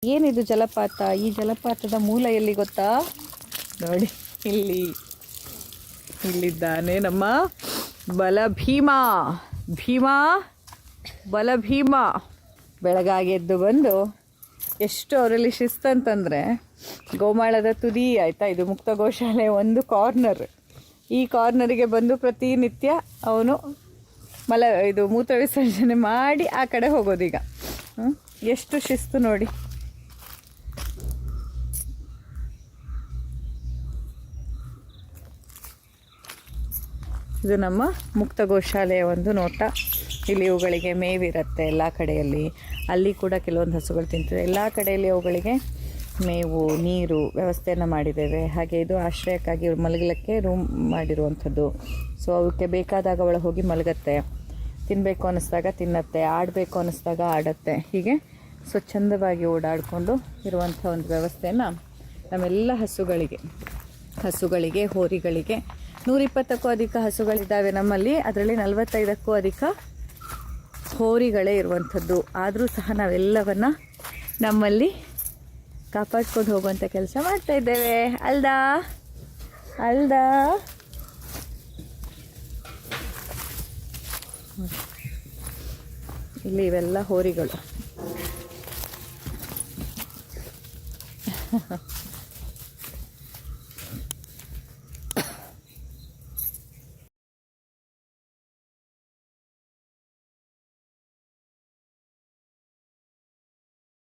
ಏನಿದು ಜಲಪಾತ? ಈ ಜಲಪಾತದ ಮೂಲ ಎಲ್ಲಿ ಗೊತ್ತಾ? ನೋಡಿ, ಇಲ್ಲಿದ್ದಾನೆ ನಮ್ಮ ಬಲಭೀಮ. ಬಲಭೀಮ ಬೆಳಗಾಗಿ ಎದ್ದು ಬಂದು ಎಷ್ಟು ಅವರಲ್ಲಿ ಶಿಸ್ತಂತಂದರೆ, ಗೋಮಾಳದ ತುದಿ ಆಯಿತಾ, ಇದು ಮುಕ್ತ ಗೋಶಾಲೆ ಒಂದು ಕಾರ್ನರ್. ಈ ಕಾರ್ನರಿಗೆ ಬಂದು ಪ್ರತಿನಿತ್ಯ ಅವನು ಮೂತ್ರ ವಿಸರ್ಜನೆ ಮಾಡಿ ಆ ಕಡೆ ಹೋಗೋದೀಗ. ಎಷ್ಟು ಶಿಸ್ತು ನೋಡಿ. ಇದು ನಮ್ಮ ಮುಕ್ತ ಗೋಶಾಲೆಯ ಒಂದು ನೋಟ. ಇಲ್ಲಿ ಇವುಗಳಿಗೆ ಮೇವಿರುತ್ತೆ ಎಲ್ಲ ಕಡೆಯಲ್ಲಿ. ಅಲ್ಲಿ ಕೂಡ ಕೆಲವೊಂದು ಹಸುಗಳು ತಿಂತದೆ. ಎಲ್ಲ ಕಡೆಯಲ್ಲಿ ಅವುಗಳಿಗೆ ಮೇವು, ನೀರು ವ್ಯವಸ್ಥೆಯನ್ನು ಮಾಡಿದ್ದೇವೆ. ಹಾಗೆ ಇದು ಆಶ್ರಯಕ್ಕಾಗಿ ಇವ್ರು ಮಲಗಲಿಕ್ಕೆ ರೂಮ್ ಮಾಡಿರುವಂಥದ್ದು. ಸೊ ಅವಕ್ಕೆ ಬೇಕಾದಾಗ ಒಳಗೆ ಹೋಗಿ ಮಲಗತ್ತೆ, ತಿನ್ನಬೇಕು ಅನ್ನಿಸ್ದಾಗ ತಿನ್ನತ್ತೆ, ಆಡಬೇಕು ಅನ್ನಿಸ್ದಾಗ ಆಡತ್ತೆ. ಹೀಗೆ ಸ್ವಚ್ಛಂದವಾಗಿ ಓಡಾಡಿಕೊಂಡು ಇರುವಂಥ ಒಂದು ವ್ಯವಸ್ಥೆಯನ್ನು ನಮ್ಮೆಲ್ಲ ಹಸುಗಳಿಗೆ ಹೋರಿಗಳಿಗೆ 120ಕ್ಕೂ ಅಧಿಕ ಹಸುಗಳಿದ್ದಾವೆ ನಮ್ಮಲ್ಲಿ. ಅದರಲ್ಲಿ 45ಕ್ಕೂ ಅಧಿಕ ಹೋರಿಗಳೇ ಇರುವಂಥದ್ದು. ಆದರೂ ಸಹ ನಾವೆಲ್ಲವನ್ನು ನಮ್ಮಲ್ಲಿ ಕಾಪಾಡ್ಕೊಂಡು ಹೋಗುವಂಥ ಕೆಲಸ ಮಾಡ್ತಾ ಇದ್ದೇವೆ. ಅಲ್ದಾ ಇಲ್ಲಿ ಇವೆಲ್ಲ ಹೋರಿಗಳು.